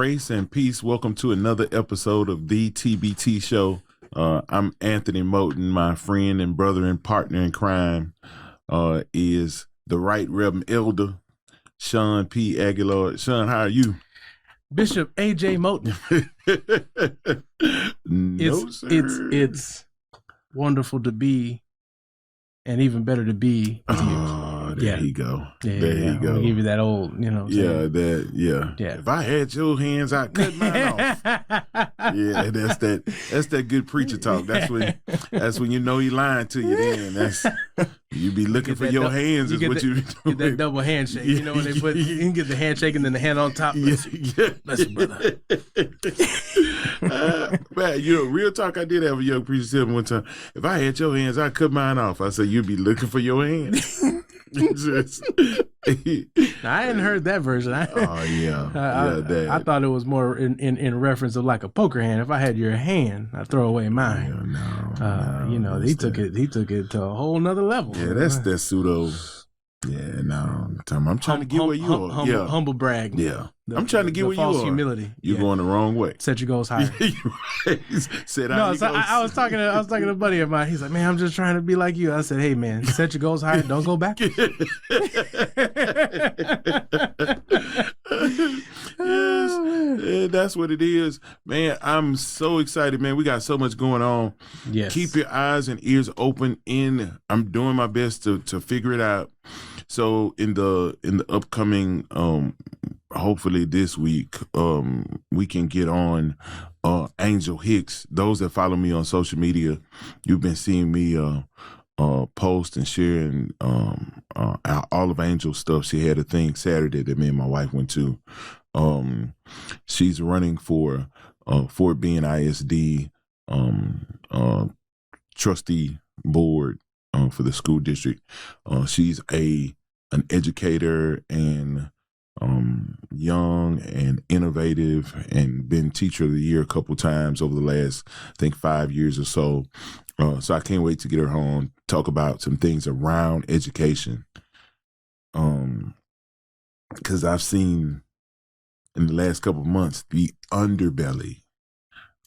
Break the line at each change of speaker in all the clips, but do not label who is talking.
Grace and peace. Welcome to another episode of the TBT Show. I'm Anthony Moten. My friend and brother and partner in crime is the Right Reverend Elder Shawn P. Aguilar. Shawn, how are you?
Bishop A.J. Moten. It's wonderful to be, and even better to be with you.
There you go. There you go.
I'll give you that old,
Yeah. If I had your hands, I'd cut mine off. Yeah, that's that good preacher talk. That's when you know he lying to you. Then you be looking for your hands. Is what you
get that double handshake. You know when they put you can get the handshake and then the hand on top. Bless you, brother.
Man, real talk. I did have a young preacher tell me one time, if I had your hands, I'd cut mine off. I said, you'd be looking for your hands.
I hadn't heard that version. I thought it was more in reference of like a poker hand. If I had your hand, I'd throw away mine. He took it to a whole nother level.
Yeah, that's that pseudo. Yeah, no. I'm trying to get where you are.
Humble brag.
Yeah. I'm trying to get where you are.
False humility.
You're going the wrong way.
Set your goals higher. I was talking to a buddy of mine. He's like, man, I'm just trying to be like you. I said, hey, man, set your goals higher. Don't go back.
Yes, that's what it is. Man, I'm so excited, man. We got so much going on.
Yes.
Keep your eyes and ears open. I'm doing my best to figure it out. So in the upcoming hopefully this week we can get on Angel Hicks. Those that follow me on social media, you've been seeing me post and sharing all of Angel's stuff. She had a thing Saturday that me and my wife went to. She's running for Fort Bend ISD trustee board for the school district. She's an educator and young and innovative, and been teacher of the year a couple times over the last, I think, 5 years or so. So I can't wait to get her home, talk about some things around education. Because I've seen in the last couple of months the underbelly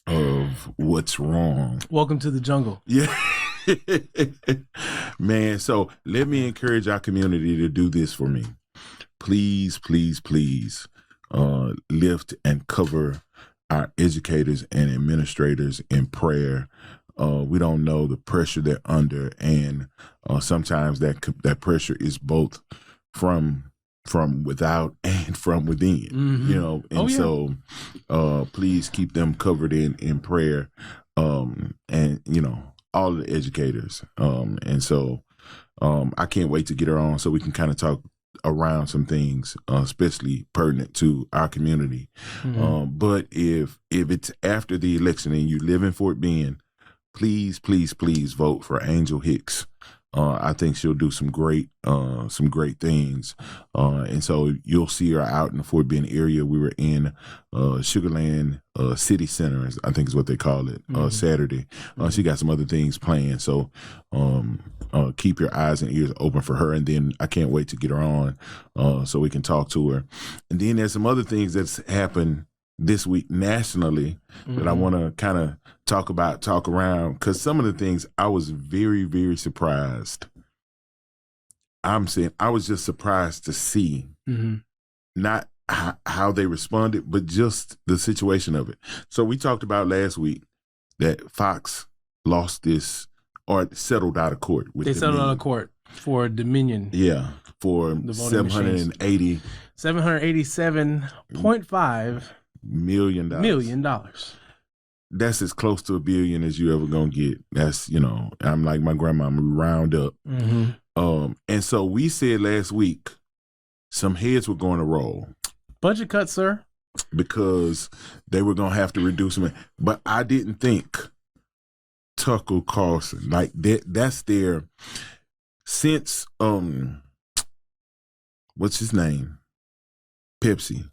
of what's wrong.
Welcome to the jungle.
Yeah. Man, so let me encourage our community to do this for me. Please, please, please lift and cover our educators and administrators in prayer. We don't know the pressure they're under, and sometimes that pressure is both from without and from within. Mm-hmm. So please keep them covered in prayer, and all of the educators. And so I can't wait to get her on so we can kind of talk around some things, especially pertinent to our community. Mm-hmm. But if it's after the election and you live in Fort Bend, please, please, please vote for Angel Hicks. I think she'll do some great things. And so you'll see her out in the Fort Bend area. We were in Sugarland City Center, I think is what they call it, Saturday. She got some other things planned. So keep your eyes and ears open for her. And then I can't wait to get her on so we can talk to her. And then there's some other things that's happened this week nationally that I want to kind of talk around, because some of the things I was very, very surprised. I'm saying I was just surprised to see not how they responded, but just the situation of it. So we talked about last week that Fox lost this, or settled out of court.
They settled out of court for Dominion.
Yeah, for
$787.5 million.
That's as close to $1 billion as you ever gonna get. That's, I'm like my grandma, we round up. Mm-hmm. And so we said last week some heads were going to roll.
Budget cuts, sir.
Because they were gonna have to reduce them. But I didn't think Tucker Carlson, like that's their, since what's his name? Pepsi.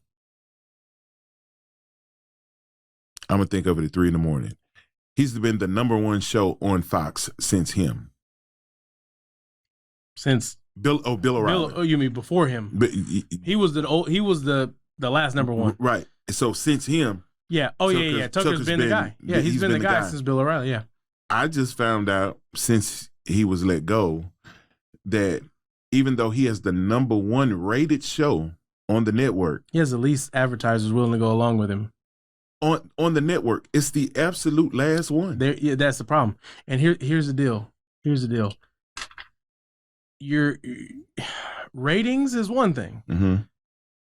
I'm going to think of it at 3 a.m. He's been the number one show on Fox since him.
Since
Bill O'Reilly.
You mean before him?
But
he was the last number one.
Right. So since him,
yeah, Tucker's been the guy. Yeah, he's been the guy since Bill O'Reilly. Yeah,
I just found out since he was let go that even though he has the #1 rated show on the network,
he has the least advertisers willing to go along with him.
On the network, it's the absolute last one.
Yeah, that's the problem. And here's the deal. Your ratings is one thing,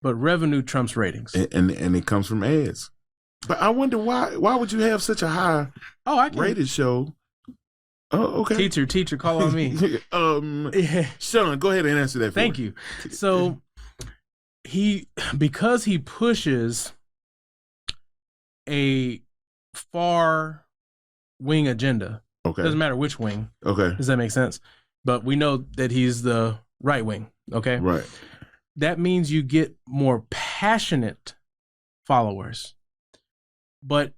but revenue trumps ratings,
and it comes from ads. But I wonder why would you have such a high rated show? Oh, okay.
Teacher, call on me.
Shawn, go ahead and answer that.
Thank you. So because he pushes a far wing agenda.
Okay.
Doesn't matter which wing.
Okay.
Does that make sense? But we know that he's the right wing. Okay.
Right.
That means you get more passionate followers, but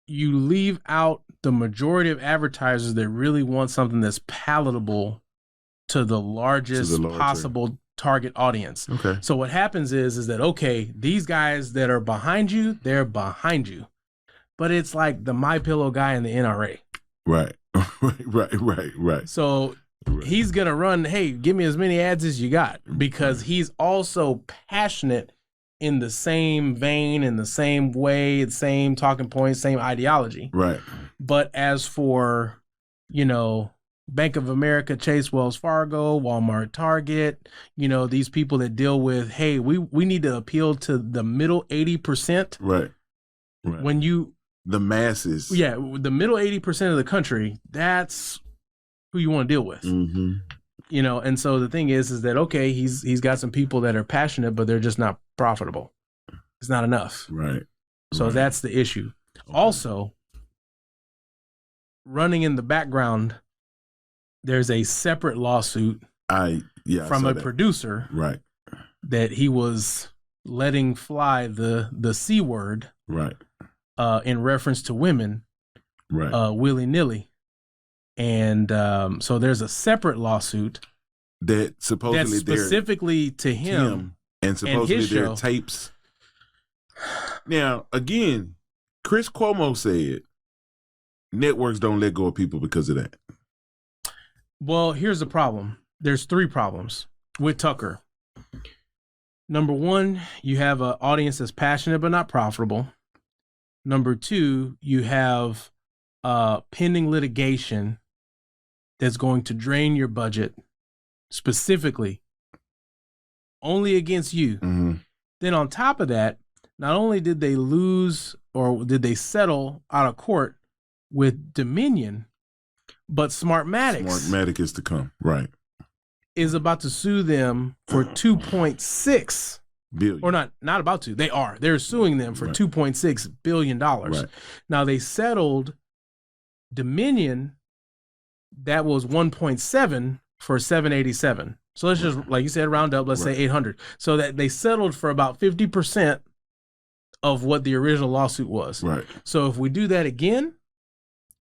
you leave out the majority of advertisers that really want something that's palatable to the largest possible target audience.
Okay.
So what happens is that, okay, these guys that are behind you, they're behind you. But it's like the MyPillow guy in the NRA.
Right. Right.
So he's going to run, hey, give me as many ads as you got, because he's also passionate in the same vein, in the same way, the same talking points, same ideology.
Right.
But as for, Bank of America, Chase, Wells Fargo, Walmart, Target, these people that deal with, hey, we need to appeal to the middle 80%.
Right. The masses.
Yeah, the middle 80% of the country, that's who you want to deal with.
Mm-hmm.
And so the thing is that, okay, he's got some people that are passionate, but they're just not profitable. It's not enough.
Right.
So that's the issue. Okay. Also, running in the background, there's a separate lawsuit from a producer,
right,
that he was letting fly the C word,
right,
in reference to women,
right,
willy-nilly. And so there's a separate lawsuit
that supposedly
that's specifically to him
and supposedly there are tapes. Now, again, Chris Cuomo said networks don't let go of people because of that.
Well, here's the problem. There's 3 problems with Tucker. Number 1, you have an audience that's passionate but not profitable. Number 2, you have pending litigation that's going to drain your budget, specifically only against you.
Mm-hmm.
Then on top of that, not only did they lose or did they settle out of court with Dominion, but Smartmatic
is to come, right?
Is about to sue them for 2.6
billion,
or not about to. They're suing them for $2.6 billion.
Right.
Now they settled Dominion. That was 1.7 for 787. So let's just, like you said, round up. Let's say 800. So that they settled for about 50% of what the original lawsuit was.
Right.
So if we do that again,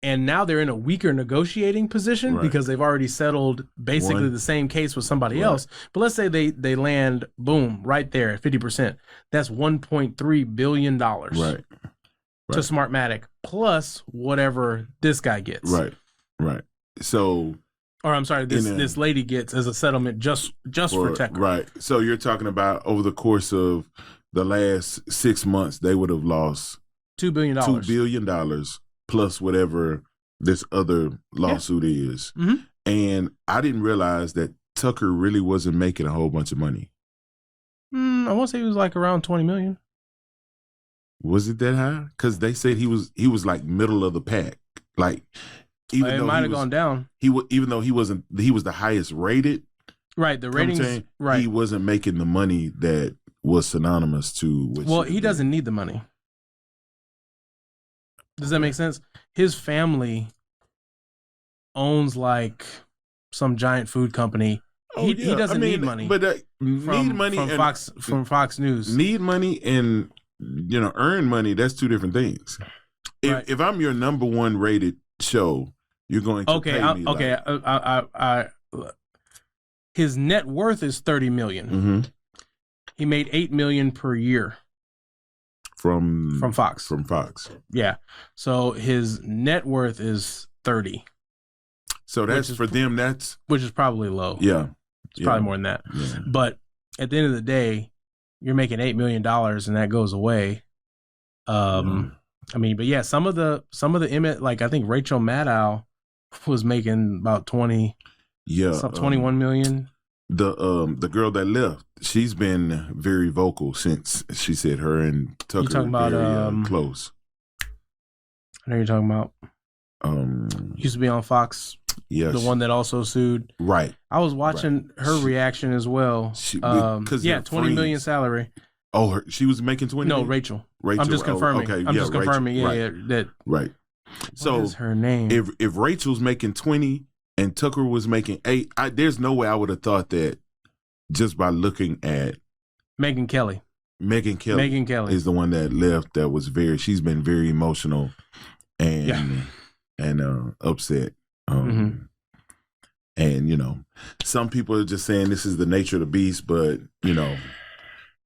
and now they're in a weaker negotiating position because they've already settled basically the same case with somebody else. But let's say they land, boom, right there at 50%. That's $1.3 billion to Smartmatic plus whatever this guy gets.
Right. So,
or I'm sorry, this lady gets as a settlement just for Tucker.
Right. So you're talking about over the course of the last 6 months, they would have lost
$2 billion.
$2 billion plus whatever this other lawsuit is.
Mm-hmm.
And I didn't realize that Tucker really wasn't making a whole bunch of money.
I want to say he was like around 20 million.
Was it that high? Because they said he was like middle of the pack. Like, even though
it might have gone down.
Even though he was the highest rated.
Right, the ratings.
He wasn't making the money that was synonymous to.
Well, he doesn't need the money. Does that make sense? His family owns like some giant food company. He doesn't need money.
But need money
from Fox News.
Need money and earn money. That's two different things. If I'm your #1 rated show, you're going to pay me.
Okay. His net worth is $30 million.
Mm-hmm.
He made $8 million per year from Fox.
From Fox.
Yeah. So his net worth is 30.
So that's for them.
Which is probably low.
Yeah.
It's probably more than that.
Yeah.
But at the end of the day, you're making $8 million and that goes away. I mean, but yeah, some of the like I think Rachel Maddow was making about 21 million.
The girl that left, she's been very vocal since she said her and Tucker
you talking about,
very close.
I know you're talking about. Used to be on Fox.
Yes.
The one that also sued.
Right.
I was watching her reaction as well. $20 million salary.
Oh, she was making 20?
No, Rachel. I'm just confirming.
Okay.
I'm just confirming.
Rachel,
that.
Right. So
what is her name?
If Rachel's making 20 and Tucker was making 8, there's no way I would have thought that just by looking at
Megyn Kelly.
Megyn Kelly is the one that left. That was she's been very emotional and upset. And some people are just saying this is the nature of the beast, but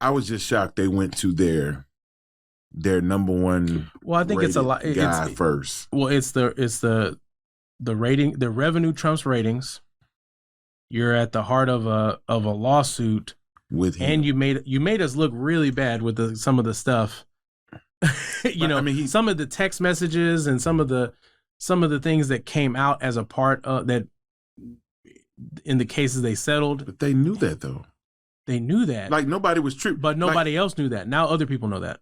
I was just shocked they went to their number one.
Well, I think it's a lot.
Guy first.
Well, it's the rating. The revenue trumps ratings. You're at the heart of a lawsuit
with him,
and you made us look really bad with some of the stuff. I mean, some of the text messages and some of the things that came out as a part of that in the cases they settled.
But they knew that though.
They knew that.
Like nobody was tripping.
But nobody else knew that. Now other people know that.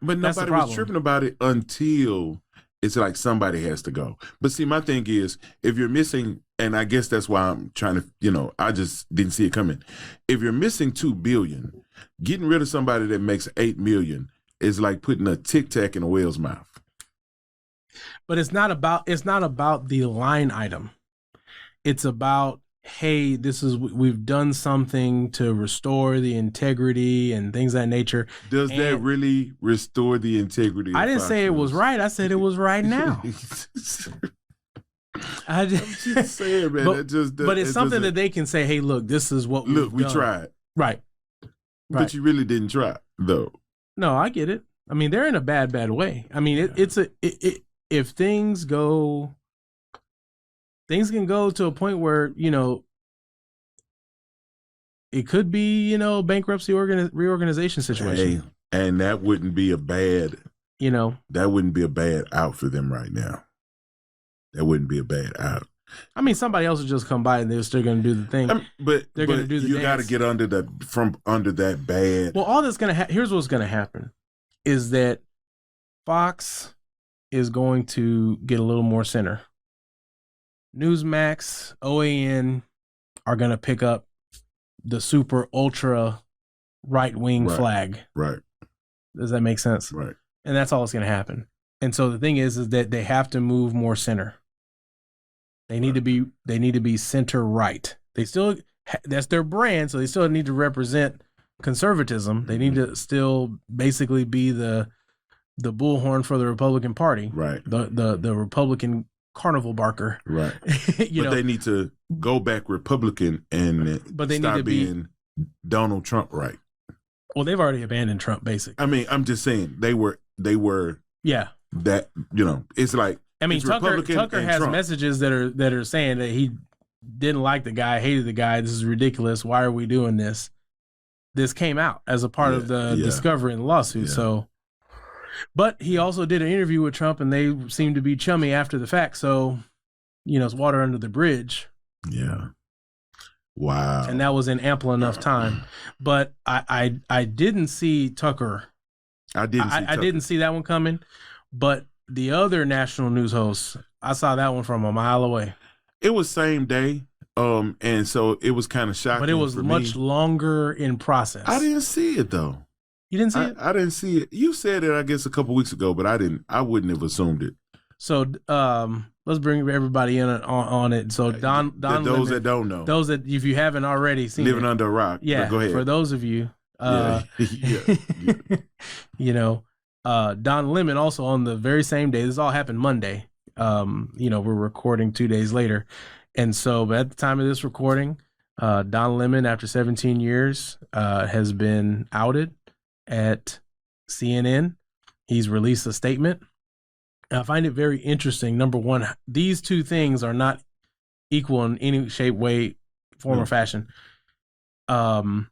But nobody was tripping about it until it's like somebody has to go. But see, my thing is, if you're missing, and I guess that's why I'm trying to, I just didn't see it coming. If you're missing $2 billion, getting rid of somebody that makes $8 million is like putting a Tic Tac in a whale's mouth.
But it's not about the line item. It's about, hey, we've done something to restore the integrity and things of that nature.
Does that really restore the integrity?
I didn't say it was right. I said it was right now.
I'm just saying, man.
But it's something that they can say, hey, look, this is what we
tried.
Right.
But you really didn't try, though.
No, I get it. I mean, they're in a bad way. I mean, if things can go to a point where, it could be, bankruptcy reorganization situation.
Hey, and that wouldn't be a bad, that wouldn't be a bad out for them right now. That wouldn't be a bad out.
I mean, somebody else will just come by and they're still going to do the thing.
But they're going to do the dance. You got to get under that bad.
Well, all that's going to here's what's going to happen is that Fox is going to get a little more center. Newsmax, OAN are going to pick up the super ultra right-wing flag.
Right.
Does that make sense?
Right.
And that's all that's going to happen. And so the thing is that they have to move more center. They need to be center right. They still that's their brand, so they still need to represent conservatism. They need to still basically be the bullhorn for the Republican Party.
Right.
The Republican carnival barker.
Right. They need to go back Republican and stop being Donald Trump right.
Well, they've already abandoned Trump, basically.
I mean, I'm just saying they were that, it's like,
I mean, Tucker has Trump. Messages that are saying that he didn't like the guy, hated the guy. This is ridiculous. Why are we doing this? This came out as a part of the discovery in the lawsuit. Yeah. So, but he also did an interview with Trump, and they seemed to be chummy after the fact. So, it's water under the bridge.
Yeah. Wow.
And that was in ample enough time. But I didn't see Tucker. I didn't see that one coming. But the other national news hosts, I saw that one from a mile away.
It was same day. And so it was kind of shocking.
But it was much longer in process.
I didn't see it though.
You didn't see it?
I didn't see it. You said it, I guess, a couple weeks ago, but I wouldn't have assumed it.
So let's bring everybody in on it. So Don
those
Lemon,
that don't know.
Those that, if you haven't already seen
Living Under a Rock.
Yeah.
Go ahead.
For those of you, Don Lemon also on the very same day. This all happened Monday. We're recording 2 days later. And so, but at the time of this recording, Don Lemon, after 17 years, has been outed at CNN he's released a statement. And I find it very interesting. Number one, these two things are not equal in any shape, way, form, or fashion. The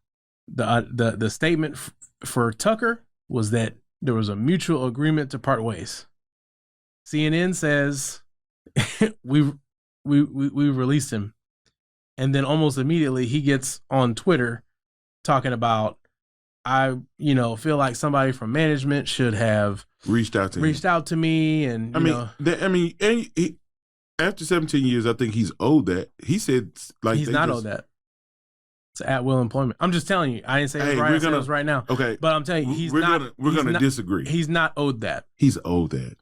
statement for Tucker was that there was a mutual agreement to part ways. CNN says we released him, and then almost immediately he gets on Twitter talking about, I feel like somebody from management should have reached out to me, and
after 17 years, I think he's owed that. He said
he's not owed that. It's at will employment. I'm just telling you. I didn't say it right. I said it was right now.
Okay,
but I'm telling you, we're gonna
disagree.
He's not owed that.
He's owed that.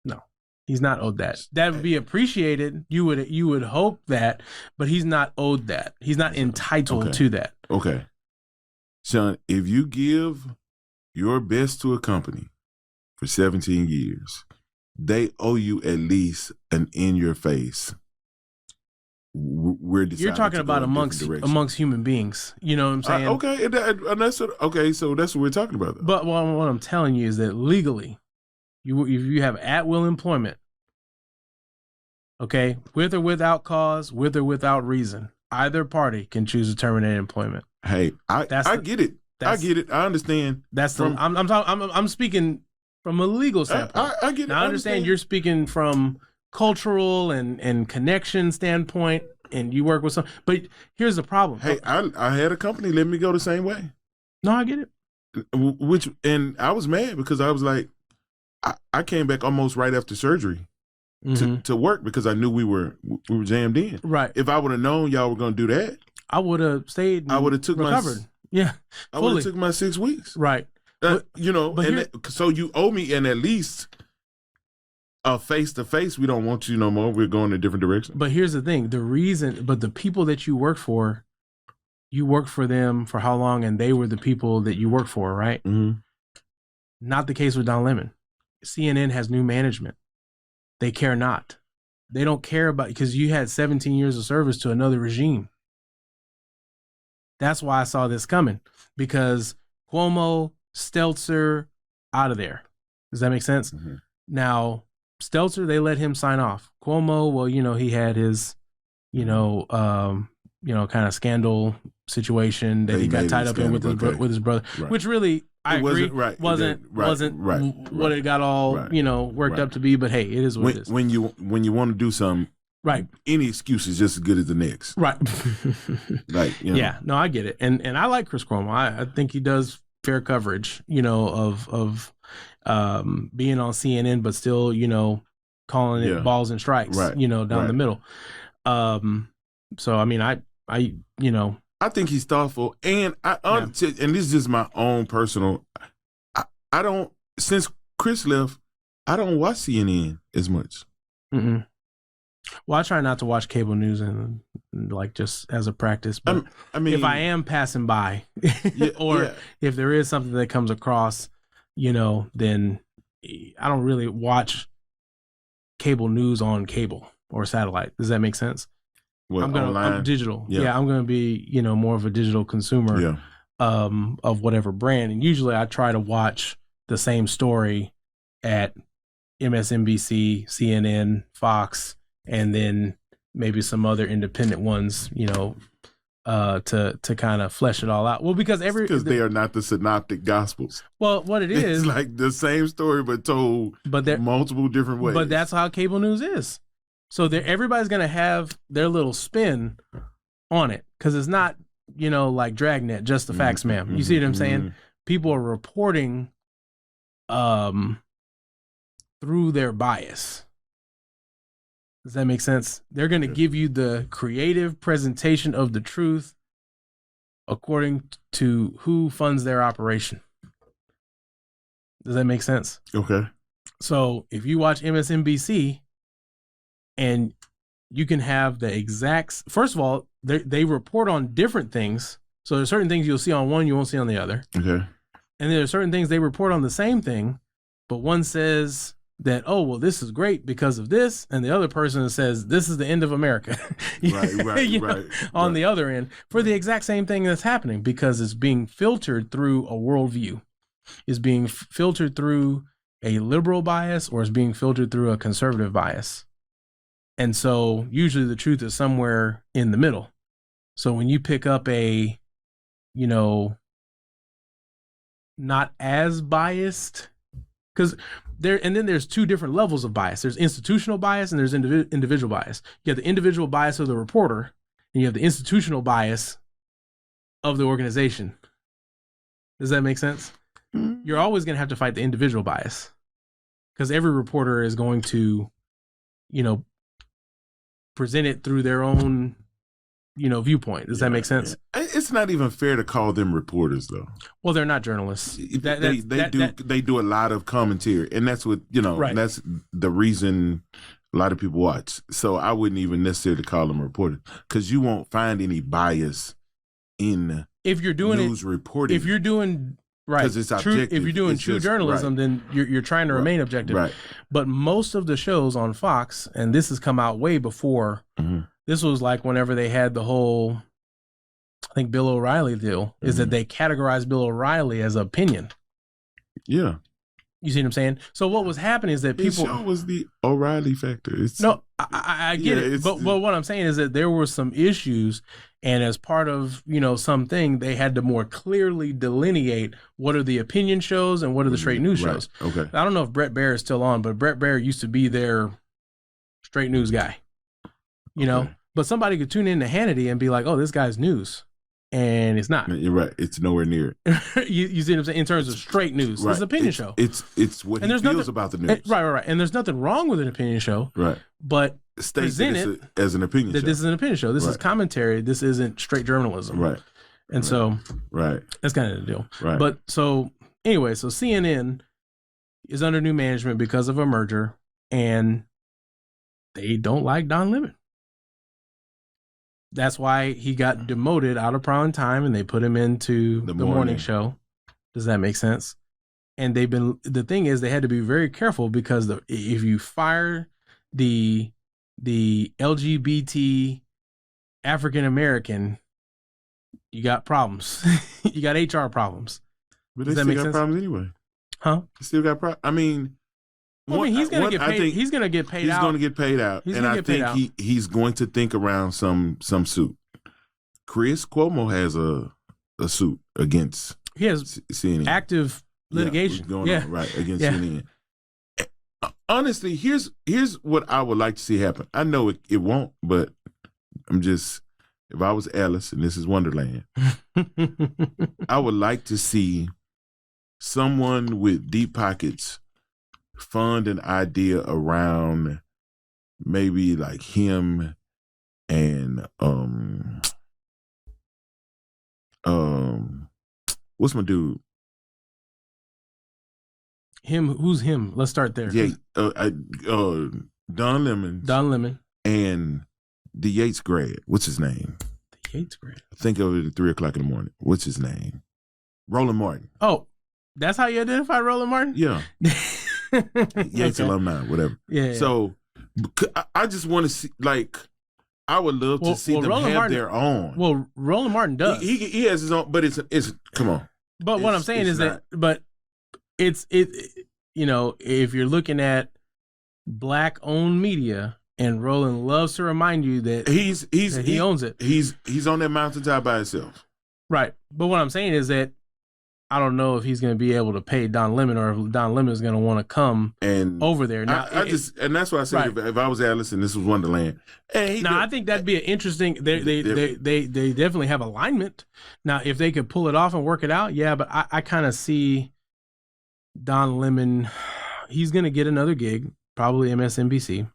No, he's not owed that. That would be appreciated. You would hope that, but he's not owed that. He's not entitled to that.
Okay, Shawn, if you give your best to a company for 17 years, they owe you at least an in your face.
You're talking about amongst human beings. You know what I'm saying?
Okay, and that's so that's what we're talking about. Though.
But what I'm telling you is that legally, if you have at will employment, okay, with or without cause, with or without reason, either party can choose to terminate employment.
Hey, I get it. I get it. I understand.
I'm speaking from a legal standpoint.
I get it.
Now, I understand you're speaking from cultural and connection standpoint, and you work with some. But here's the problem.
Hey, I had a company let me go the same way.
No, I get it.
And I was mad because I was like, I came back almost right after surgery to work because I knew we were jammed in.
Right.
If I would have known y'all were going to do that,
I would have stayed. And
I would have took
recovered.
I would have took my 6 weeks.
Right.
So you owe me at least a face-to-face. We don't want you no more. We're going in a different direction.
But here's the thing. The people that you work for them for how long, and they were the people that you work for, right?
Mm-hmm.
Not the case with Don Lemon. CNN has new management. They care not. They don't care about, because you had 17 years of service to another regime. That's why I saw this coming, because Cuomo, Stelter, out of there. Does that make sense?
Mm-hmm.
Now, Stelter, they let him sign off. Cuomo, well, he had his, kind of scandal situation that he got tied up in with his brother, right. Which really, I agree, wasn't what it got all, worked up to be. But hey, it is what it is.
When you want to do something,
right? Any
excuse is just as good as the next,
right?
Yeah,
no, I get it, and I like Chris Cuomo. I think he does fair coverage, of being on CNN, but still, calling it balls and strikes,
right.
Down the middle. So I mean,
I think he's thoughtful, and and this is just my own personal. I don't, since Chris left, I don't watch CNN as much.
Mm-hmm. Well, I try not to watch cable news and like just as a practice. But I mean, if I am passing by, if there is something that comes across, then I don't really watch cable news on cable or satellite. Does that make sense? I'm digital. Yeah, I'm gonna be more of a digital consumer of whatever brand, and usually I try to watch the same story at MSNBC, CNN, Fox, and then maybe some other independent ones, to kind of flesh it all out. Well, because
they are not the synoptic gospels.
Well, what it is,
it's like the same story but told multiple different ways.
But that's how cable news is. So everybody's gonna have their little spin on it, because it's not like Dragnet, just the facts, ma'am. You see what I'm saying? People are reporting through their bias. Does that make sense? They're going to give you the creative presentation of the truth according to who funds their operation. Does that make sense?
Okay.
So if you watch MSNBC and you can have the exact, first of all, they report on different things. So there's certain things you'll see on one, you won't see on the other.
Okay.
And there are certain things they report on the same thing, but one says that, oh, well, this is great because of this, and the other person says this is the end of America.
Right.
On the other end, for the exact same thing that's happening, because it's being filtered through a worldview, is being filtered through a liberal bias or it's being filtered through a conservative bias. And so usually the truth is somewhere in the middle. So when you pick up a, not as biased, because there's two different levels of bias. There's institutional bias and there's individual bias. You have the individual bias of the reporter and you have the institutional bias of the organization. Does that make sense? Mm-hmm. You're always going to have to fight the individual bias because every reporter is going to, present it through their own, viewpoint. Does that make sense?
Yeah. It's not even fair to call them reporters, though.
Well, they're not journalists.
They do a lot of commentary, and that's what right. That's the reason a lot of people watch. So I wouldn't even necessarily call them reporters because you won't find any bias in
if you're doing
news reporting.
If you're doing right, because it's objective. If you're doing true journalism, then you're trying to remain objective.
Right.
But most of the shows on Fox, and this has come out way before. Mm-hmm. This was like whenever they had the whole, I think, Bill O'Reilly deal, is that they categorized Bill O'Reilly as opinion.
Yeah.
You see what I'm saying? So what was happening is that people...
His show was the O'Reilly factor.
I get it. But what I'm saying is that there were some issues, and as part of, something, they had to more clearly delineate what are the opinion shows and what are the straight news shows.
Okay.
I don't know if Brett Baer is still on, but Brett Baer used to be their straight news guy. But somebody could tune in to Hannity and be like, oh, this guy's news. And it's not.
You're right. It's nowhere near
it. you see what I'm saying? In terms of straight news. Right. It's an opinion show.
It's what he feels about the news.
Right. And there's nothing wrong with an opinion show.
Right.
But
present it as an opinion show.
This is an opinion show. This is commentary. This isn't straight journalism.
Right.
And so that's kind of the deal.
Right.
But so anyway, so CNN is under new management because of a merger, and they don't like Don Lemon. That's why he got demoted out of prime time and they put him into the morning show. Does that make sense? And the thing is, they had to be very careful because if you fire the LGBT African American, you got problems. You got HR problems.
But they still got problems anyway.
Huh?
They still got problems. I mean,
he's going to get paid. He's going to get paid out.
He's going to get paid out. And I think he's going to think around some suit. Chris Cuomo has a suit against
he has CNN. Active litigation
going on, right, against CNN. Honestly, here's what I would like to see happen. I know it won't, but if I was Alice and this is Wonderland, I would like to see someone with deep pockets fund an idea around maybe like him and what's my dude?
Him? Who's him? Let's start there.
Yeah, Don Lemon.
Don Lemon
and the Yates grad. What's his name?
The Yates grad.
Think of it at 3:00 in the morning. What's his name? Roland Martin.
Oh, that's how you identify Roland Martin?
Yeah. Yates alumni, whatever.
Yeah.
So I just want to see, like, I would love to see them
Roland
have
Martin,
their own.
Well, Roland Martin does.
He has his own, but it's come on.
But what I'm saying is that, but if you're looking at black owned media, and Roland loves to remind you that he owns it.
He's on that mountaintop by himself.
Right. But what I'm saying is that I don't know if he's going to be able to pay Don Lemon or if Don Lemon is going to want to come over there. Now,
and that's why I said if I was Alice and this was Wonderland.
I think that'd be an interesting. They definitely have alignment. Now, if they could pull it off and work it out, yeah. But I kind of see Don Lemon. He's going to get another gig, probably MSNBC,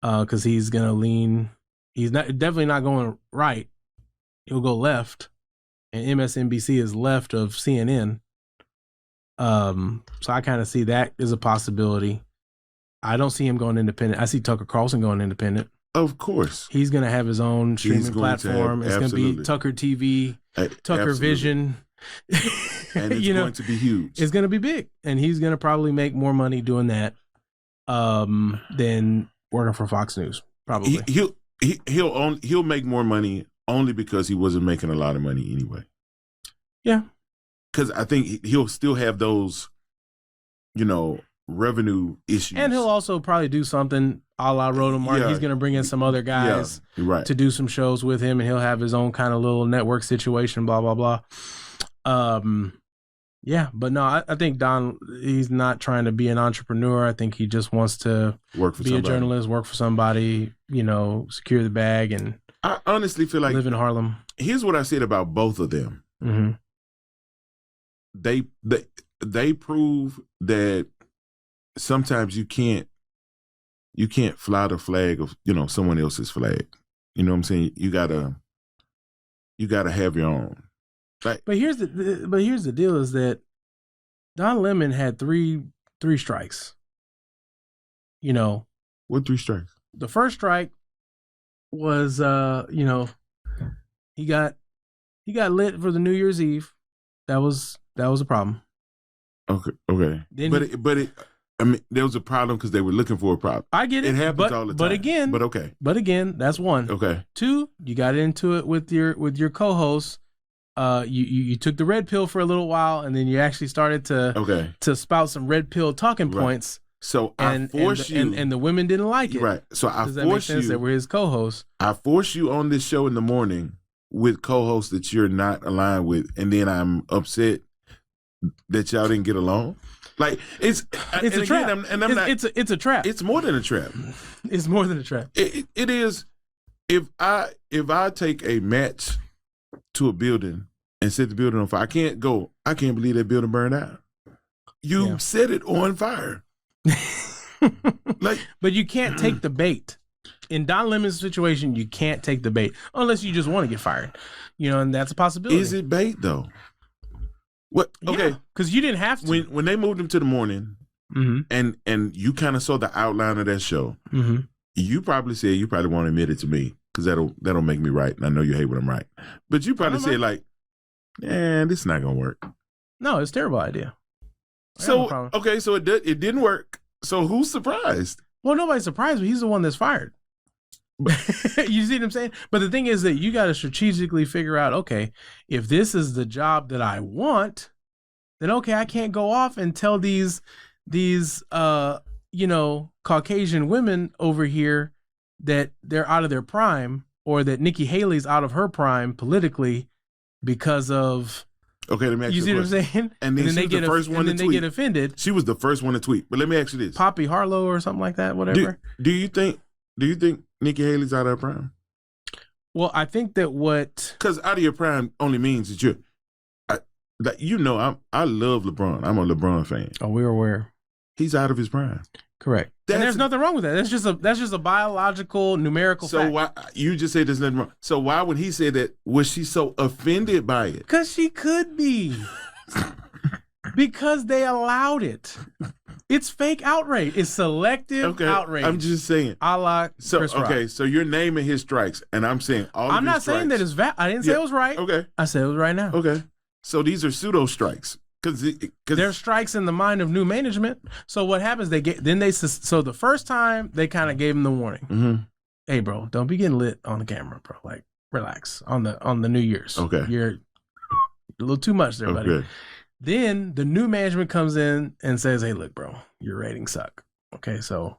because he's going to lean. He's definitely not going right. He'll go left. And MSNBC is left of CNN. So I kind of see that as a possibility. I don't see him going independent. I see Tucker Carlson going independent.
Of course.
He's going to have his own streaming platform. It's going to be Tucker TV, Tucker Vision.
And it's going to be huge.
It's going to be big. And he's going to probably make more money doing that than working for Fox News, probably.
He'll make more money only because he wasn't making a lot of money anyway.
Yeah.
Because I think he'll still have those revenue issues.
And he'll also probably do something a la Road Mark. Yeah. He's going to bring in some other guys to do some shows with him, and he'll have his own kind of little network situation, blah, blah, blah. Yeah, but no, I think Don, he's not trying to be an entrepreneur. I think he just wants to be a journalist, work for somebody, secure the bag. And
I honestly feel like
live in Harlem.
Here's what I said about both of them.
Mm-hmm.
They prove that sometimes you can't fly the flag of someone else's flag. You know what I'm saying? You gotta have your own. Right.
But here's the deal: is that Don Lemon had three strikes.
What 3 strikes?
The first strike was he got lit for the New Year's Eve. That was a problem.
Okay. Then there was a problem because they were looking for a problem.
I get it.
It happens all the time. But again,
that's one.
Okay.
2, you got into it with your co-host. You took the red pill for a little while, and then you actually started to spout some red pill talking points.
So I forced you,
and the women didn't like it.
Right. So
Does that make sense? That we're his co-hosts.
I force you on this show in the morning with co-hosts that you're not aligned with, and then I'm upset that y'all didn't get along. Like it's a
trap. It's a trap.
It's more than a trap.
It's more than a trap.
It is. If I take a match to a building and set the building on fire, I can't believe that building burned out. You set it on fire.
But you can't take the bait. In Don Lemon's situation, you can't take the bait unless you just want to get fired. And that's a possibility.
Is it bait though? What? Okay,
because you didn't have to.
When they moved him to the morning,
mm-hmm.
and you kind of saw the outline of that show,
mm-hmm.
you probably won't admit it to me because that'll make me right, and I know you hate when I'm right. But you probably said like, this is not gonna work.
No, it's a terrible idea.
So so it didn't work. So who's surprised?
Well, nobody's surprised, but he's the one that's fired. You see what I'm saying? But the thing is that you got to strategically figure out, okay, if this is the job that I want, then okay, I can't go off and tell these Caucasian women over here that they're out of their prime, or that Nikki Haley's out of her prime politically because of.
Okay, let me ask you.
You see what I'm saying?
And then they get the first one to tweet.
They get offended.
She was the first one to tweet. But let me ask you this:
Poppy Harlow or something like that, whatever.
Do you think Nikki Haley's out of her prime?
Well, I think that
because out of your prime only means that you're. I love LeBron. I'm a LeBron fan.
Oh, we're aware.
He's out of his prime.
Correct. And there's nothing wrong with that. That's just a biological, numerical fact.
So why you just say there's nothing wrong? So why, when he said that, was she so offended by it?
Because she could be. Because they allowed it. It's fake outrage. It's selective outrage.
I'm just saying.
A la Chris Rock.
Okay, so you're naming his strikes, and I'm saying all of his strikes. I'm not saying
that it's I didn't say it was right.
Okay.
I said it was right now.
Okay. So these are pseudo strikes. Because
they're strikes in the mind of new management. So what happens? So the first time they kind of gave him the warning.
Mm-hmm.
Hey, bro, don't be getting lit on the camera, bro. Like, relax on the New Year's.
Okay,
you're a little too much there, buddy.
Okay.
Then the new management comes in and says, "Hey, look, bro, your ratings suck. Okay, so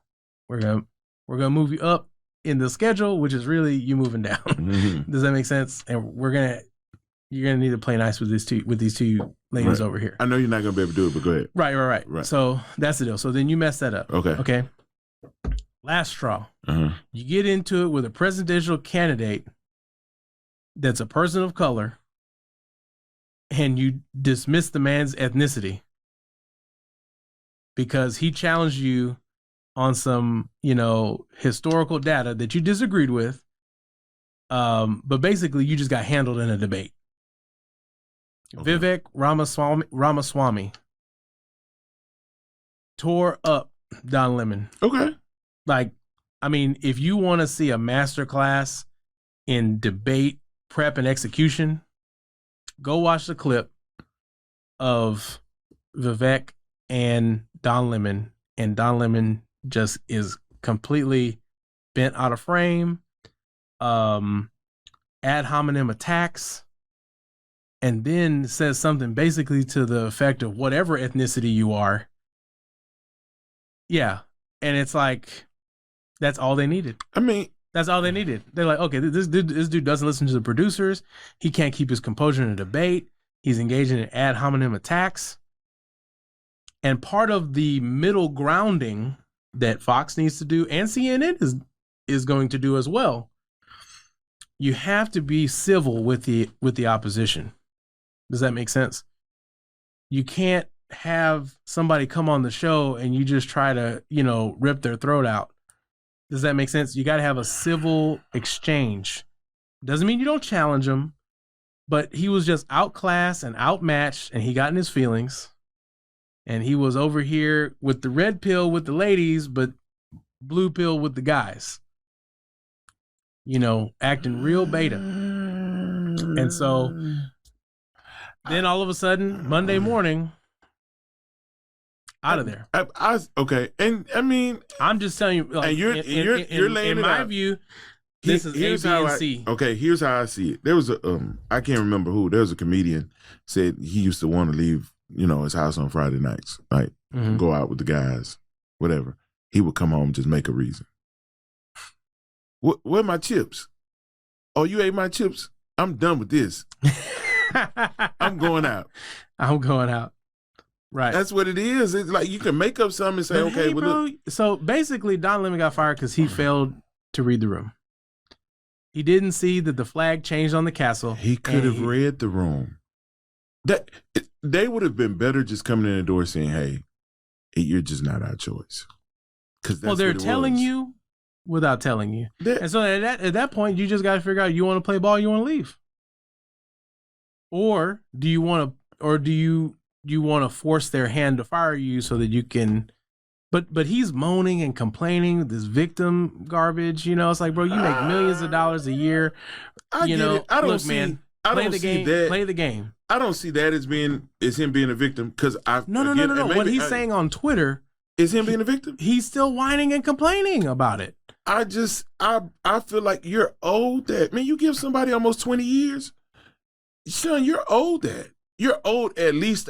we're gonna move you up in the schedule, which is really you moving down.
Mm-hmm.
Does that make sense? And you're gonna need to play nice with these two ladies over here.
I know you're not gonna be able to do it, but go ahead.
Right. So that's the deal. So then you mess that up.
Okay.
Last straw.
Uh-huh.
You get into it with a presidential candidate that's a person of color, and you dismiss the man's ethnicity because he challenged you on some, historical data that you disagreed with. But basically you just got handled in a debate. Okay. Vivek Ramaswamy tore up Don Lemon.
Okay.
If you want to see a masterclass in debate, prep, and execution, go watch the clip of Vivek and Don Lemon. And Don Lemon just is completely bent out of frame. Ad hominem attacks, and then says something basically to the effect of whatever ethnicity you are, Yeah. And it's like, that's all they needed.
I mean,
that's all they needed. They're like, okay, this dude doesn't listen to the producers. He can't keep his composure in a debate. He's engaging in ad hominem attacks. And part of the middle grounding that Fox needs to do, and CNN is going to do as well, you have to be civil with the opposition. Does that make sense? You can't have somebody come on the show and you just try to, rip their throat out. Does that make sense? You got to have a civil exchange. Doesn't mean you don't challenge him, but he was just outclassed and outmatched, and he got in his feelings. And he was over here with the red pill with the ladies, but blue pill with the guys. Acting real beta. And so then all of a sudden, Monday morning, out of there.
Okay. And I mean,
I'm just telling you, like,
and you're laying
in
it
my
out.
view, this is A, B, and C.
Okay, here's how I see it. There was I can't remember who. There was a comedian said he used to want to leave, his house on Friday nights, like go out with the guys, whatever. He would come home, just make a reason. Where are my chips? Oh, you ate my chips? I'm done with this. I'm going out.
I'm going out. Right.
That's what it is. It's like you can make up something and say,
but
okay,
hey, bro, look. So basically, Don Lemon got fired because he failed to read the room. He didn't see that the flag changed on the castle.
He could have read the room. They would have been better just coming in the door saying, hey, you're just not our choice.
Well, they're telling you without telling you. And so at that point, you just got to figure out, you want to play ball, you want to leave. Or do you want to force their hand to fire you so that you can, but he's moaning and complaining, this victim garbage, it's like, bro, you make millions of dollars a year.
I don't see that.
Play the game.
I don't see that as him being a victim, because
No. What he's saying on Twitter
is him being a victim.
He's still whining and complaining about it.
I feel like you're owed that. Man, you give somebody almost 20 years. Son, you're owed that. You're owed at least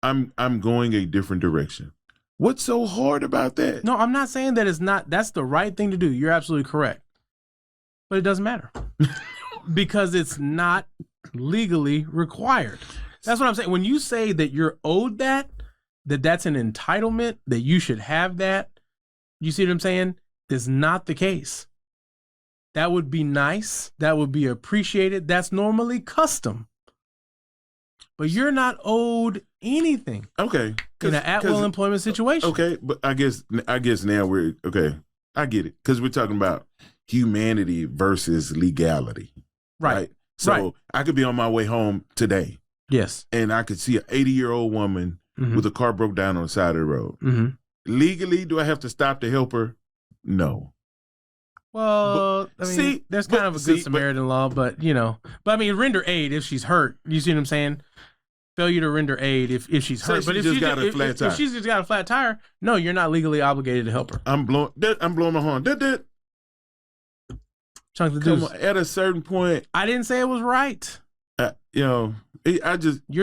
I'm going a different direction. What's so hard about that?
No, I'm not saying that it's not. That's the right thing to do. You're absolutely correct. But it doesn't matter. Because it's not legally required. That's what I'm saying. When you say that you're owed that's an entitlement, that you should have that, you see what I'm saying? It's not the case. That would be nice. That would be appreciated. That's normally custom. But you're not owed anything.
Okay.
In an at-will employment situation.
Okay, but I guess now we're, okay, I get it. Because we're talking about humanity versus legality.
Right.
So I could be on my way home today.
Yes.
And I could see an 80-year-old woman with a car broke down on the side of the road.
Mm-hmm.
Legally, do I have to stop to help her? No.
Well, there's kind of a good Samaritan law, but render aid if she's hurt. You see what I'm saying? Failure to render aid if she's hurt. But if she's just got a flat tire, no, you're not legally obligated to help her.
I'm blowing my horn.
Chunk the deuce.
At a certain point,
I didn't say it was right.
You're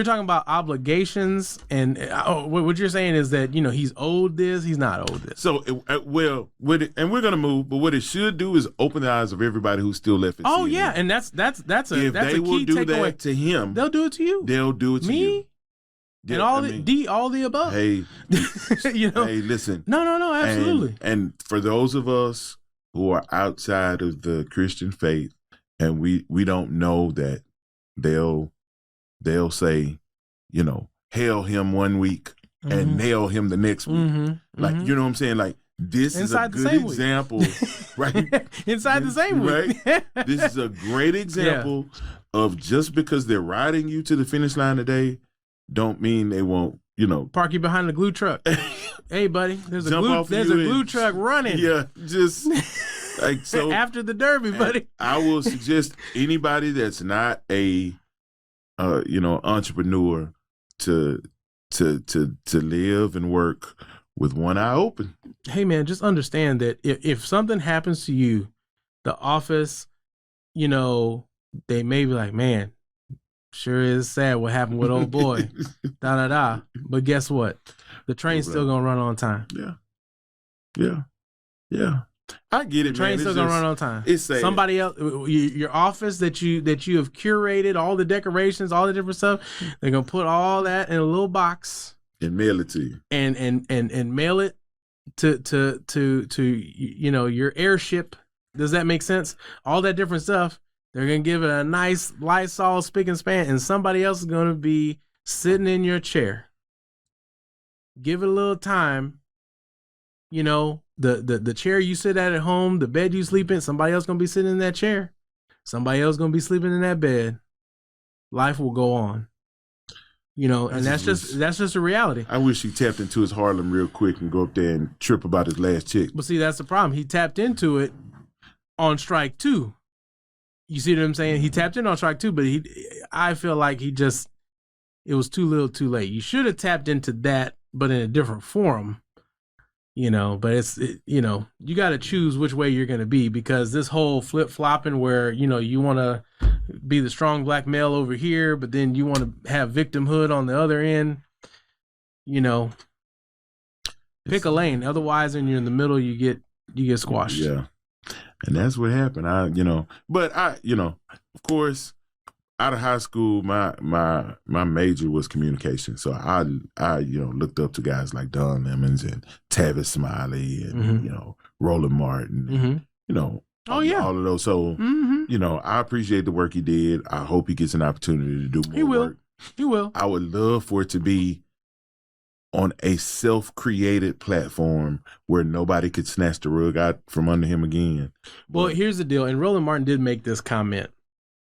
talking about obligations, and what you're saying is that he's owed this, he's not owed this.
So and we're gonna move, but what it should do is open the eyes of everybody who's still left.
Oh yeah, and that's
if
a
they
key
will do
takeaway.
That to him,
they'll do it to you.
They'll do it to
me. And all the above.
Hey, Hey, listen.
No, absolutely.
And for those of us who are outside of the Christian faith, and we don't know that they'll say, hail him one week and nail him the next week. Like, you know what I'm saying? Like, this
Inside
is a good example, right?
Inside the same week.
Right? This is a great example of, just because they're riding you to the finish line today, don't mean they won't,
park you behind the glue truck. Hey, buddy, there's a glue truck running.
Yeah, just like so.
After the Derby, buddy.
I will suggest anybody that's not a entrepreneur to live and work with one eye open.
Hey man, just understand that if something happens to you, the office, they may be like, man, sure is sad what happened with old boy. But guess what? The train's still gonna run on time.
Yeah. Yeah. Yeah. I get it,
Train's still gonna run on time.
It's sad.
Somebody else, your office that you have curated, all the decorations, all the different stuff. They're gonna put all that in a little box
and mail it to you,
and mail it to your airship. Does that make sense? All that different stuff. They're gonna give it a nice Lysol spick and span, and somebody else is gonna be sitting in your chair. Give it a little time. The chair you sit at home, the bed you sleep in, somebody else gonna be sitting in that chair. Somebody else gonna be sleeping in that bed. Life will go on. And that's just a reality.
I wish he tapped into his Harlem real quick and go up there and trip about his last chick.
But see, that's the problem. He tapped into it on strike 2. You see what I'm saying? He tapped in on strike 2, but I feel like it was too little too late. You should have tapped into that, but in a different forum. But you got to choose which way you're going to be, because this whole flip-flopping where, you want to be the strong black male over here, but then you want to have victimhood on the other end, pick a lane. Otherwise, when you're in the middle, you get squashed.
Yeah. And that's what happened. Of course, out of high school, my major was communication. So I looked up to guys like Don Lemons and Tavis Smiley and Roland Martin. All of those. So I appreciate the work he did. I hope he gets an opportunity to do more work.
He will.
I would love for it to be on a self-created platform where nobody could snatch the rug out from under him again.
Well, here's the deal, and Roland Martin did make this comment.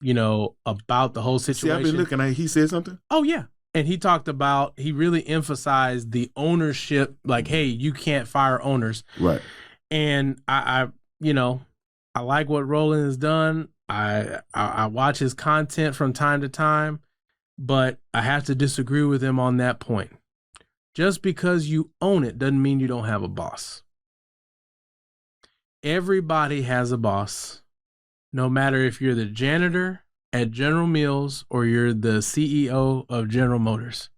About the whole situation.
See, I've been looking at, he said something?
Oh, yeah. And he really emphasized the ownership, like, hey, you can't fire owners.
Right.
And I like what Roland has done. I watch his content from time to time, but I have to disagree with him on that point. Just because you own it doesn't mean you don't have a boss. Everybody has a boss. No matter if you're the janitor at General Mills or you're the CEO of General Motors.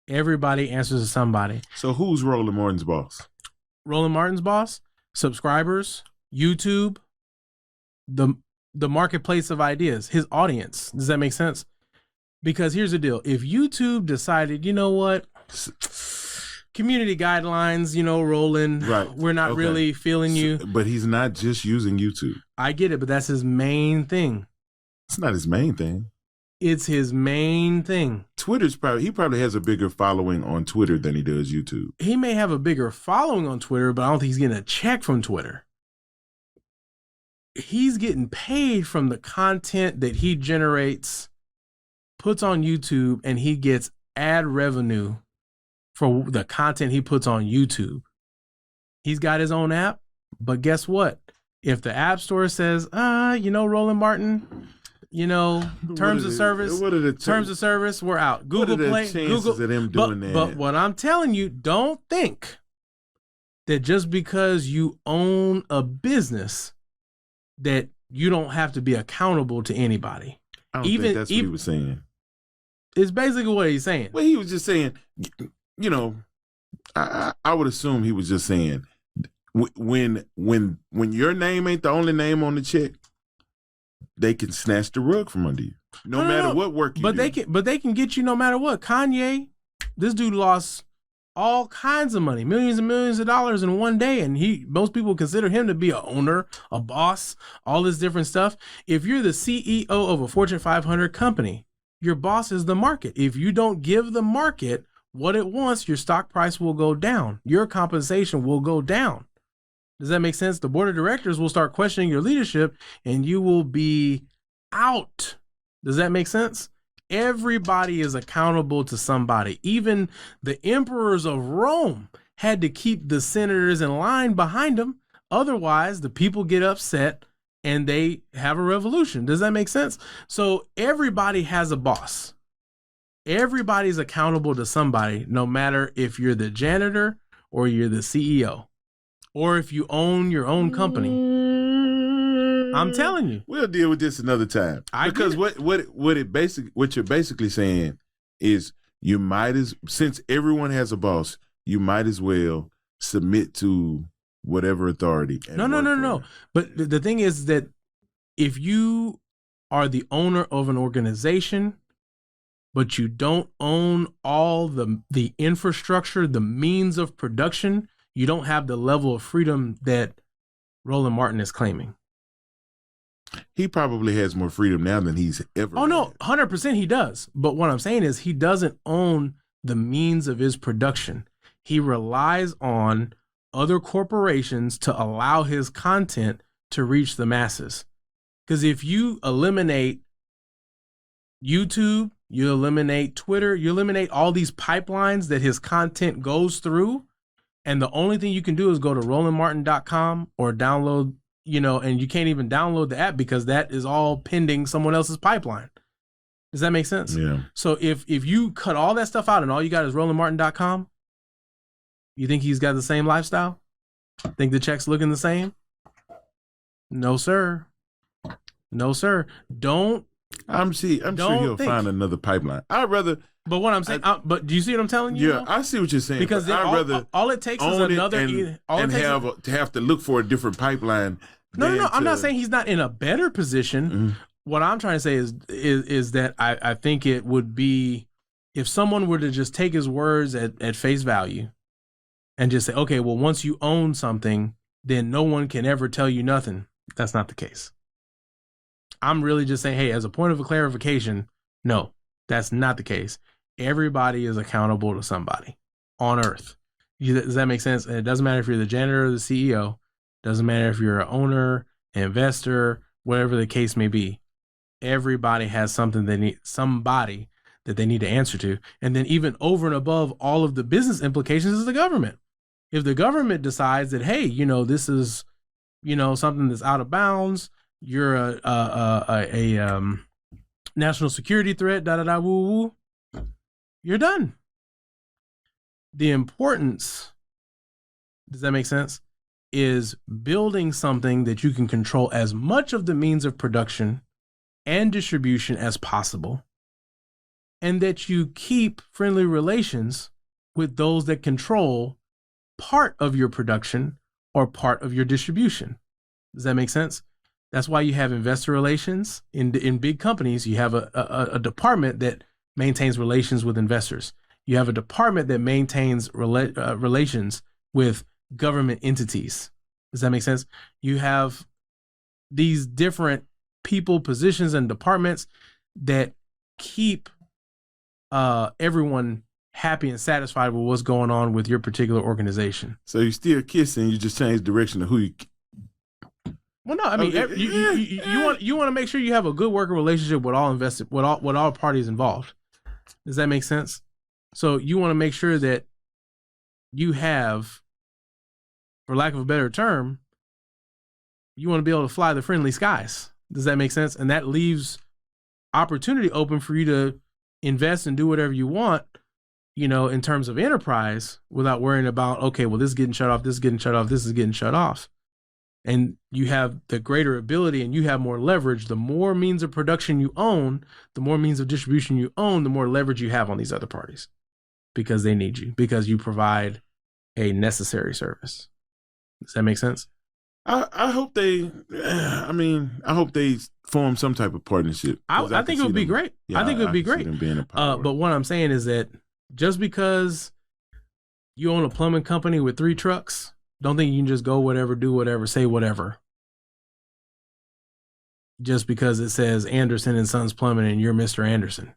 Everybody answers to somebody.
So who's Roland Martin's boss?
Roland Martin's boss? Subscribers, YouTube, the marketplace of ideas, his audience. Does that make sense? Because here's the deal. If YouTube decided, you know what? Community guidelines, Roland, right. We're not really feeling you.
But he's not just using YouTube.
I get it, but that's his main thing.
It's not his main thing.
It's his main thing.
He probably has a bigger following on Twitter than he does YouTube.
He may have a bigger following on Twitter, but I don't think he's getting a check from Twitter. He's getting paid from the content that he generates, puts on YouTube, and he gets ad revenue for the content he puts on YouTube. He's got his own app, but guess what? If the App Store says, Roland Martin, terms of service, we're out. Google Play,
chances of him doing that?
But what I'm telling you, don't think that just because you own a business that you don't have to be accountable to anybody.
I don't think that's what he was saying.
It's basically what he's saying.
Well, he was just saying, I would assume he was just saying, when your name ain't the only name on the check, they can snatch the rug from under you. No matter what work you do.
But they can get you no matter what. Kanye, this dude lost all kinds of money, millions and millions of dollars in one day, and most people consider him to be a owner, a boss, all this different stuff. If you're the CEO of a Fortune 500 company, your boss is the market. If you don't give the market what it wants, your stock price will go down. Your compensation will go down. Does that make sense? The board of directors will start questioning your leadership and you will be out. Does that make sense? Everybody is accountable to somebody. Even the emperors of Rome had to keep the senators in line behind them. Otherwise, the people get upset and they have a revolution. Does that make sense? So everybody has a boss. Everybody's accountable to somebody, no matter if you're the janitor or you're the CEO or if you own your own company. I'm telling you.
We'll deal with this another time. Because what you're basically saying is since everyone has a boss, you might as well submit to whatever authority.
No. But the thing is that if you are the owner of an organization, but you don't own all the infrastructure, the means of production, you don't have the level of freedom that Roland Martin is claiming.
He probably has more freedom now than he's ever
had. No, 100% he does. But what I'm saying is he doesn't own the means of his production. He relies on other corporations to allow his content to reach the masses. Because if you eliminate YouTube, you eliminate Twitter, you eliminate all these pipelines that his content goes through, and the only thing you can do is go to rolandmartin.com or download, and you can't even download the app because that is all pending someone else's pipeline. Does that make sense?
Yeah.
So if you cut all that stuff out and all you got is rolandmartin.com, you think he's got the same lifestyle? Think the check's looking the same? No, sir. No, sir.
I'm sure he'll find another pipeline. I'd rather.
But what I'm saying, but do you see what I'm telling you?
Yeah, I see what you're saying.
Because
I'd rather
all it takes is another.
To have to look for a different pipeline.
No. I'm not saying he's not in a better position. Mm-hmm. What I'm trying to say is that I think it would be if someone were to just take his words at face value and just say, okay, well, once you own something, then no one can ever tell you nothing. That's not the case. I'm really just saying, hey, as a point of clarification, no, that's not the case. Everybody is accountable to somebody on earth. Does that make sense? And it doesn't matter if you're the janitor or the CEO. Doesn't matter if you're an owner, investor, whatever the case may be. Everybody has somebody that they need to answer to. And then even over and above all of the business implications is the government. If the government decides that, hey, this is, something that's out of bounds, you're a national security threat, woo, you're done. The importance, does that make sense, is building something that you can control as much of the means of production and distribution as possible, and that you keep friendly relations with those that control part of your production or part of your distribution. Does that make sense? That's why you have investor relations in big companies. You have a department that maintains relations with investors. You have a department that maintains relations with government entities. Does that make sense? You have these different people, positions, and departments that keep everyone happy and satisfied with what's going on with your particular organization.
So you still kissing, you just change direction of who you.
Well, no, I mean, you want to make sure you have a good working relationship with all parties involved. Does that make sense? So you want to make sure that you have, for lack of a better term, you want to be able to fly the friendly skies. Does that make sense? And that leaves opportunity open for you to invest and do whatever you want, in terms of enterprise without worrying about, okay, well, this is getting shut off, this is getting shut off, this is getting shut off. And you have the greater ability and you have more leverage. The more means of production you own, the more means of distribution you own, the more leverage you have on these other parties because they need you, because you provide a necessary service. Does that make sense?
I hope they form some type of partnership.
I think it would be great. Yeah, I think it would be great. But what I'm saying is that just because you own a plumbing company with 3 trucks, don't think you can just go whatever, do whatever, say whatever. Just because it says Anderson and Sons Plumbing and you're Mr. Anderson.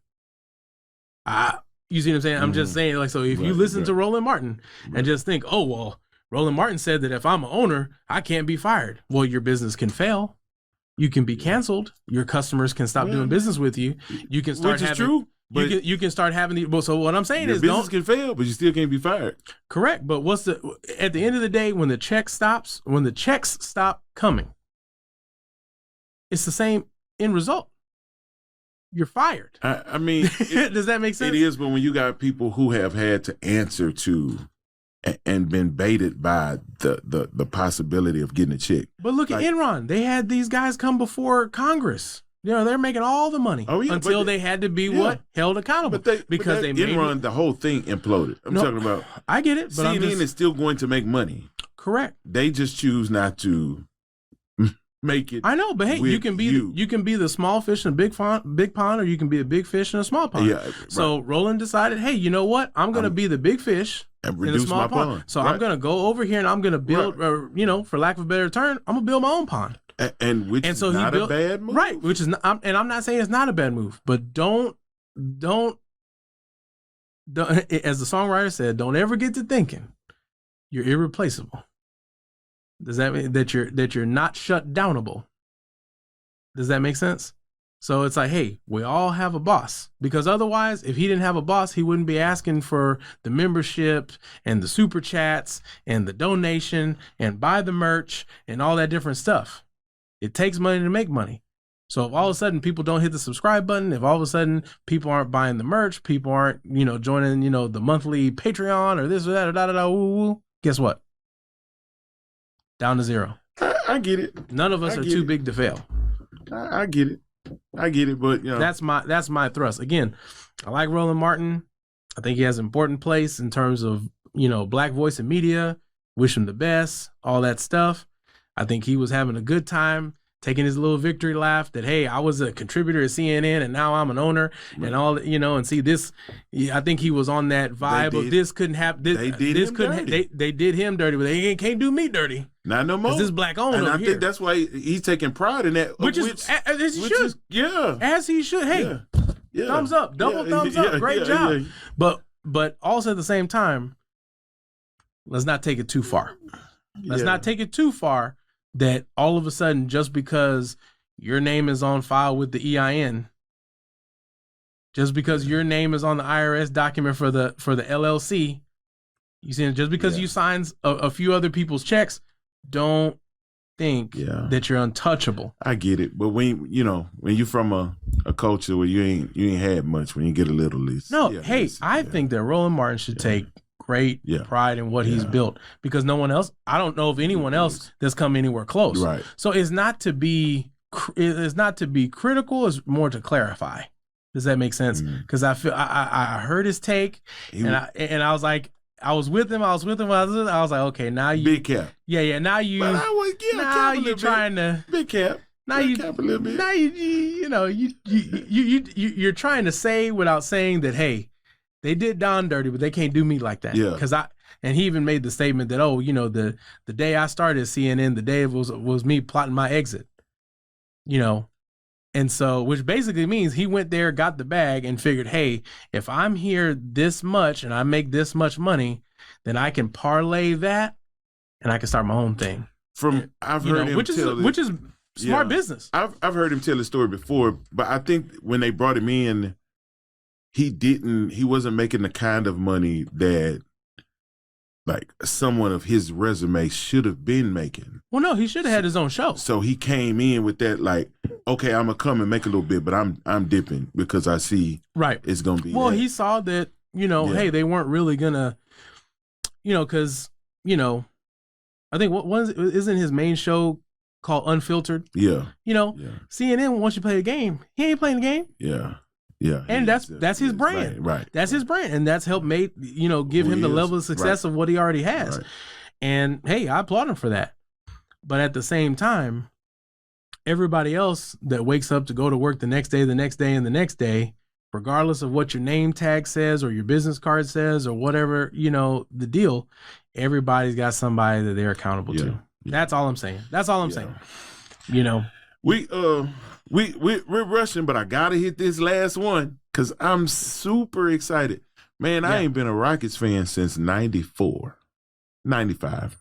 You see what I'm saying? I'm just saying, so if you listen to Roland Martin and just think, oh, well, Roland Martin said that if I'm an owner, I can't be fired. Well, your business can fail. You can be canceled. Your customers can stop doing business with you. You can start
Which is true.
But you can start having the. Well, so what I'm saying is,
business can fail, but you still can't be fired.
Correct. But at the end of the day, when the checks stop coming, it's the same end result. You're fired.
I mean,
does that make sense?
It is, but when you got people who have had to answer to and been baited by the possibility of getting a check.
But look at Enron. They had these guys come before Congress. They're making all the money until they had to be held accountable because they made
Enron. The whole thing imploded. I'm talking about.
I get it, but
CNN is still going to make money.
Correct.
They just choose not to make it.
I know, but hey, you can be the small fish in a big pond, or you can be a big fish in a small pond. Yeah, right. So Roland decided, hey, you know what? I'm going to be the big fish
and reduce in a small pond.
So I'm going to go over here and I'm going to build, for lack of a better term, I'm going to build my own pond.
And so not a bad move,
right? Which is not, and I'm not saying it's not a bad move, but don't. As the songwriter said, don't ever get to thinking you're irreplaceable. Does that mean that you're not shut downable? Does that make sense? So it's like, hey, we all have a boss, because otherwise, if he didn't have a boss, he wouldn't be asking for the membership and the super chats and the donation and buy the merch and all that different stuff. It takes money to make money. So if all of a sudden people don't hit the subscribe button, if all of a sudden people aren't buying the merch, people aren't, joining, the monthly Patreon or this or that or da-da-da, woo, guess what? Down to zero.
I get it.
None of us are too big to fail.
I get it. But
that's my thrust. Again, I like Roland Martin. I think he has an important place in terms of, Black voice in media. Wish him the best, all that stuff. I think he was having a good time, taking his little victory laugh that, hey, I was a contributor at CNN and now I'm an owner, right. And all, and see this, I think he was on that vibe of this couldn't happen. They did him dirty, but they can't do me dirty.
Not no more.
This Black owned
and
over
I think that's why he's taking pride in that.
Which as he should.
Yeah.
As he should. Hey, yeah. Thumbs up, double thumbs up. Great job. Yeah. But also at the same time, let's not take it too far. Let's not take it too far that all of a sudden, just because your name is on file with the EIN, just because your name is on the IRS document for the LLC, you see, just because you signed a few other people's checks, don't think that you're untouchable.
I get it, but when you're from a culture where you ain't had much, when you get a little less.
No, I think that Roland Martin should take great pride in what he's built, because no one else, I don't know of anyone else that's come anywhere close.
Right.
So it's not to be critical, it's more to clarify. Does that make sense? Because I feel I heard his take, and I was like, I was with him. I was like, okay, now you
big cap.
Yeah. Now you.
But I was,
now you're trying to
big cap.
Now
big cap a little bit.
Now you're trying to say without saying that. Hey, they did Don dirty, but they can't do me like that.
Yeah.
Because and he even made the statement that, the day I started CNN, the day it was me plotting my exit. And so, which basically means he went there, got the bag, and figured, hey, if I'm here this much and I make this much money, then I can parlay that and I can start my own thing.
I've heard him
which is smart business.
I've heard him tell the story before, but I think when they brought him in, he wasn't making the kind of money that like someone of his resume should have been making.
Well, no, he should have had his own show.
So he came in with that, like, okay, I'm gonna come and make a little bit, but I'm dipping because I see it's gonna be.
Well, he saw that, hey, they weren't really gonna, because I think isn't his main show called Unfiltered?
Yeah.
CNN once you play a game, he ain't playing the game.
Yeah. Yeah,
and that's his brand.
Right.
That's his brand, and that's helped give him the level of success of what he already has. Right. And hey, I applaud him for that. But at the same time, everybody else that wakes up to go to work the next day, and the next day, regardless of what your name tag says or your business card says or whatever, the deal, everybody's got somebody that they're accountable to. Yeah. That's all I'm saying.
We're rushing, but I gotta hit this last one because I'm super excited. Man, I ain't been a Rockets fan since 94, 95,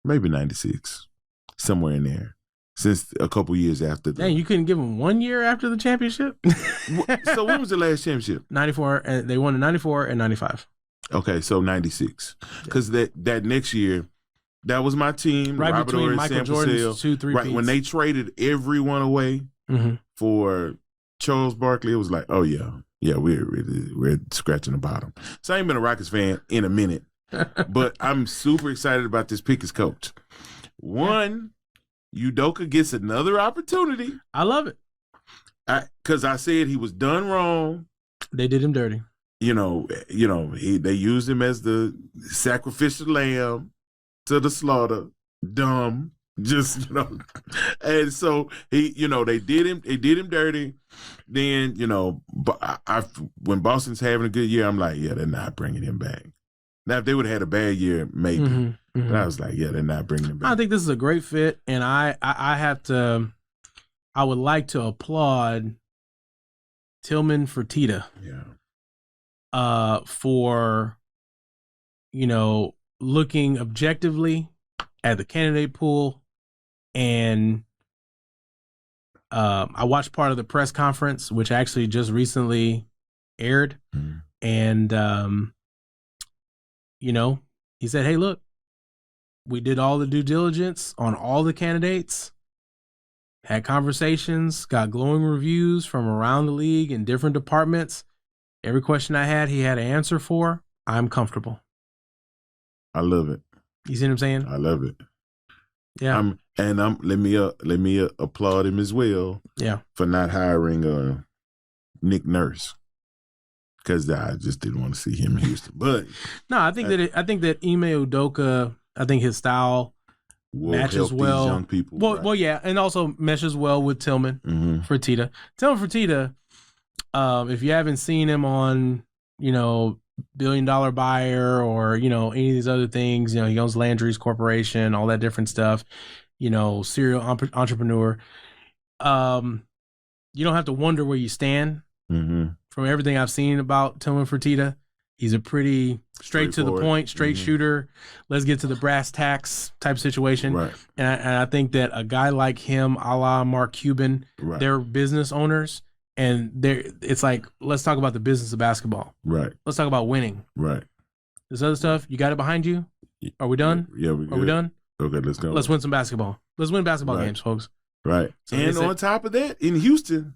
maybe 96, somewhere in there. Since a couple years after that.
Dang, you couldn't give them 1 year after the championship?
So when was the last championship?
94, and they won in 94 and 95.
Okay, so 96. Because that next year, that was my team.
Right,
Robert
between
Horry,
Michael
Sam
Jordan's
Purcell.
2-3
Right, when they traded everyone away for Charles Barkley, it was like, oh yeah, we're scratching the bottom. So I ain't been a Rockets fan in a minute, but I'm super excited about this pick as coach. One, Udoka gets another opportunity.
I love it.
Because I said he was done wrong.
They did him dirty.
They used him as the sacrificial lamb. to the slaughter, dumb, just, and so he, they did him dirty. Then, when Boston's having a good year, I'm like, yeah, they're not bringing him back. Now, if they would have had a bad year, maybe. But I was like, yeah, they're not bringing him back.
I think this is a great fit, and I would like to applaud Tillman Fertitta.
Yeah.
For, looking objectively at the candidate pool. And I watched part of the press conference, which actually just recently aired. And, he said, hey, look, we did all the due diligence on all the candidates, had conversations, got glowing reviews from around the league in different departments. Every question I had, he had an answer for. I'm comfortable.
I love it.
You see what I'm saying?
I love it.
Yeah.
Let me applaud him as well.
Yeah.
For not hiring Nick Nurse, because I just didn't want to see him in Houston. But
no, I think that Ime Udoka, I think his style matches well.
These young people.
Well, yeah, and also meshes well with Tillman Fertitta. Tillman Fertitta, if you haven't seen him on, $1 billion Buyer or, any of these other things, he owns Landry's Corporation, all that different stuff, serial entrepreneur. You don't have to wonder where you stand. From everything I've seen about Tillman Fertitta, he's a pretty straight to the point, straight shooter. Let's get to the brass tacks type situation.
Right.
And I think that a guy like him, a la Mark Cuban, they're business owners. And it's like, let's talk about the business of basketball.
Right.
Let's talk about winning.
Right.
This other stuff, you got it behind you? Are we done?
Yeah,
Are we done?
Okay, let's go.
Let's win some basketball. Let's win basketball games, folks.
Right. So and on top of that, in Houston,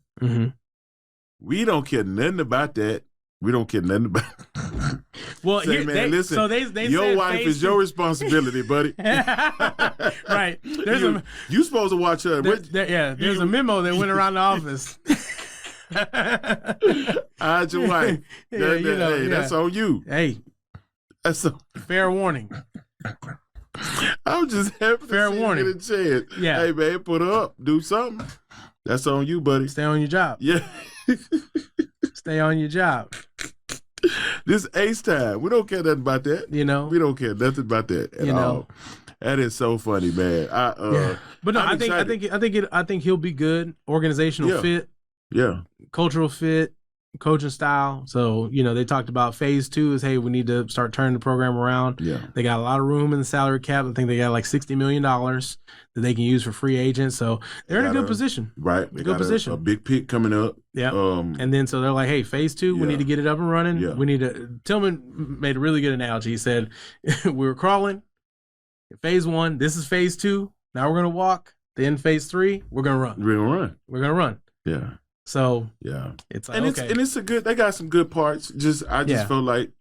we don't care nothing about that. We don't care nothing about
Well,
say, man, listen,
so they
your wife is your responsibility, buddy.
Right.
You supposed to watch her.
There's a memo that went around the office.
Hide your wife. That's on you.
Hey,
that's
fair warning.
I'm just happy
fair
to see
warning.
you get a chance.
Yeah.
Hey, man, put her up. Do something. That's on you, buddy.
Stay on your job.
Yeah.
Stay on your job.
This Ace time. We don't care nothing about that. We don't care nothing about that at all. That is so funny, man.
But no, I think he'll be good. Organizational fit.
Yeah.
Cultural fit, coaching style. So, they talked about phase 2 is, hey, we need to start turning the program around.
Yeah.
They got a lot of room in the salary cap. I think they got like $60 million that they can use for free agents. So they're in a good position.
Right.
They got position.
A big pick coming up.
Yeah. And then so they're like, hey, phase 2, we need to get it up and running.
Yeah.
We need to. Tillman made a really good analogy. He said, we were crawling. Phase 1, this is phase 2. Now we're going to walk. Then phase 3, we're going to run.
We're going to run. Yeah.
So
it's like, it's a good. They got some good parts. I just feel like.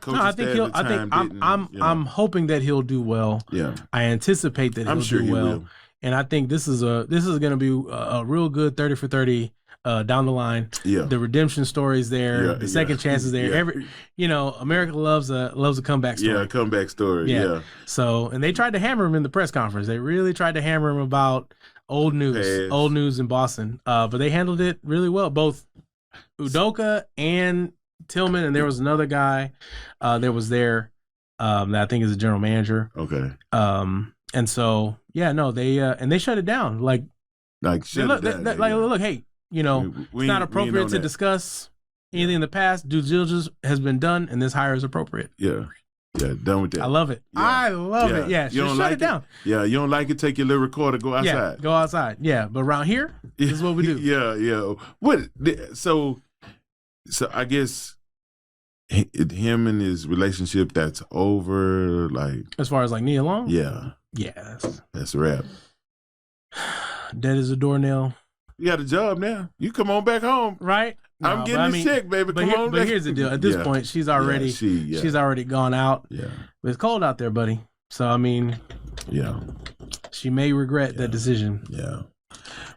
I'm hoping that he'll do well.
Yeah.
I anticipate that he'll do well,
will.
And I think this is going to be a real good 30 for 30 down the line.
Yeah.
The redemption stories there, the second chances there. America loves a comeback story.
Yeah, a comeback story. Yeah.
So, and they tried to hammer him in the press conference. They really tried to hammer him about old news in Boston. But they handled it really well, both Udoka and Tillman, and there was another guy that was there that I think is a general manager.
Okay.
And so they shut it down. Look, hey, it's not appropriate to discuss anything in the past. Due diligence has been done, and this hire is appropriate.
Yeah. Yeah, done with that.
I love it. Yeah. I love it. Yeah,
you don't
shut it down.
Yeah, you don't like it, take your little recorder, go outside.
Yeah, go outside. Yeah, but around here, this is what we do.
Yeah. So I guess him and his relationship, that's over, like.
As far as like Nia Long?
Yeah.
Yeah.
That's a wrap.
Dead as a doornail.
You got a job now. You come on back home.
Right?
I'm getting this check, baby. Come on back.
But here's the deal. At this point, she's already she's already gone out.
Yeah.
But it's cold out there, buddy. So, I mean, she may regret that decision.
Yeah.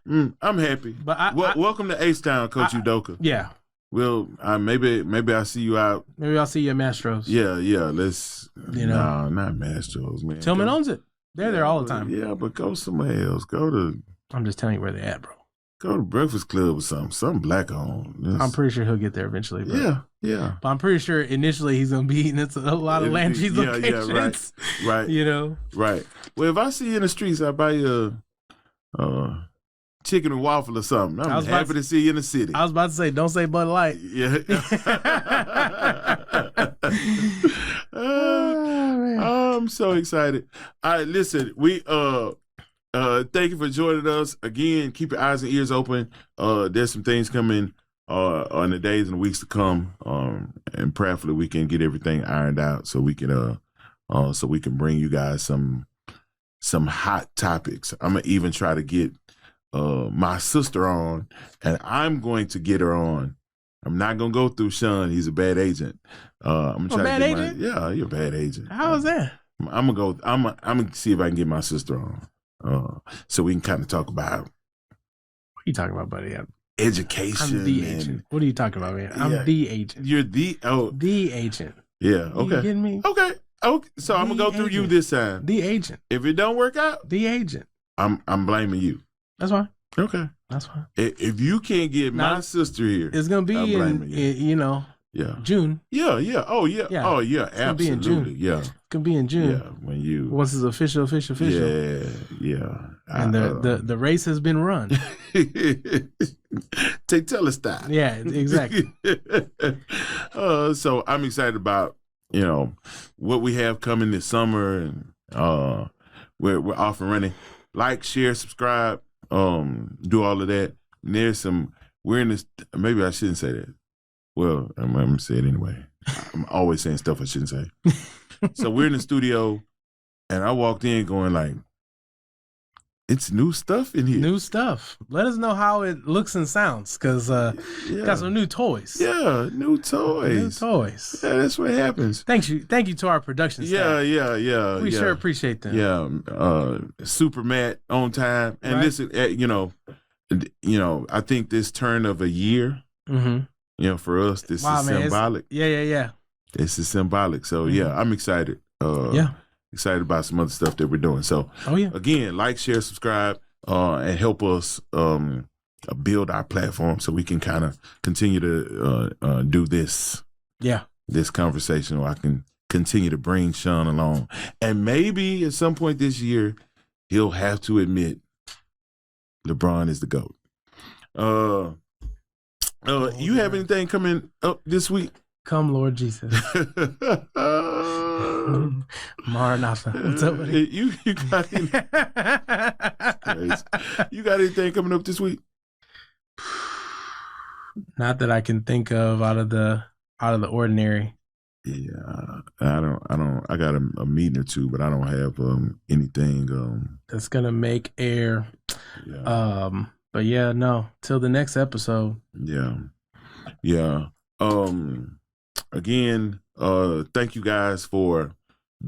I'm happy.
But
welcome to Ace Town, Coach Udoka.
Yeah.
Well, maybe I'll see you out.
Maybe I'll see you at Mastro's.
Yeah. Let's. No, not Mastro's, man.
Tillman owns it. They're there all the time.
Yeah, but go somewhere else.
I'm just telling you where they're at, bro.
Go to Breakfast Club or something black owned.
I'm pretty sure he'll get there eventually. Bro.
Yeah.
But I'm pretty sure initially he's gonna be eating at a lot of Landry's locations.
Yeah, right. Right. Well, if I see you in the streets, I'll buy you a chicken and waffle or something. I'm happy to see you in the city.
I was about to say, don't say Bud Light.
Yeah. I'm so excited. All right, listen, we thank you for joining us. Again, keep your eyes and ears open. There's some things coming in the days and the weeks to come. And prayerfully we can get everything ironed out so we can bring you guys some hot topics. I'm gonna even try to get my sister on, and I'm going to get her on. I'm not gonna go through Shawn. He's a bad agent. I'm gonna try to get agent? Yeah, you're a bad agent.
How is that?
I'm gonna see if I can get my sister on, so we can kind of talk about.
What are you talking about, buddy?
Education.
I'm the agent. What are you talking about, man? I'm the agent.
You're the
agent.
Yeah. Okay.
You kidding me?
Okay. So I'm gonna go through you this time.
The agent.
If it don't work out,
the agent.
I'm blaming you.
That's fine.
Okay.
That's fine.
If you can't get my sister here,
it's gonna be in June.
Yeah. Oh yeah. Oh yeah. Absolutely.
Be in June.
Yeah.
It's gonna be in June.
Yeah. When you
once it's official.
Yeah.
And the race has been run.
Tell us that.
Yeah. Exactly.
So I'm excited about what we have coming this summer, and we're off and running. Like, share, subscribe, do all of that. And we're in this, maybe I shouldn't say that. Well, I'm going to say it anyway. I'm always saying stuff I shouldn't say. So we're in the studio, and I walked in going like, it's new stuff in here.
New stuff. Let us know how it looks and sounds, because got some new toys.
Yeah, new toys. Yeah, that's what happens.
Thank you to our production staff.
Yeah.
We sure appreciate them.
Yeah, Super Matt on time. And listen, I think this turn of a year, for us, this is symbolic.
Yeah.
This is symbolic. So, I'm excited. Excited about some other stuff that we're doing. So, again, like, share, subscribe, and help us build our platform so we can kind of continue to do this. Yeah. This conversation, where I can continue to bring Shawn along. And maybe at some point this year, he'll have to admit LeBron is the GOAT. You have anything coming up this week?
Come, Lord Jesus. Maranatha. What's up, buddy?
You got you got anything coming up this week?
Not that I can think of out of the ordinary.
Yeah, I don't. I got a meeting or two, but I don't have anything
that's gonna make air. Yeah. But yeah, no. Till the next episode.
Yeah. Again, thank you guys for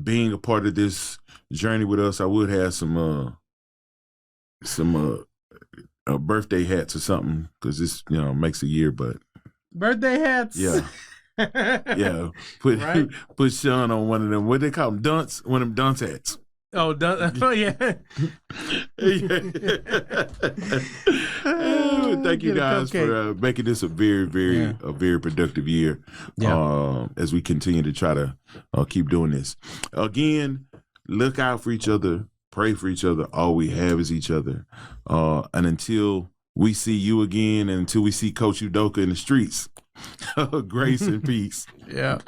being a part of this journey with us. I would have some birthday hats or something, because this makes a year. But
birthday hats.
Yeah. Yeah. Put Shawn on one of them. What they call them? Dunce. One of them dunce hats.
Oh, yeah.
Thank you guys for making this a very, very productive year. As we continue to try to keep doing this. Again, look out for each other. Pray for each other. All we have is each other. And until we see you again, and until we see Coach Udoka in the streets, grace and peace.
Yeah.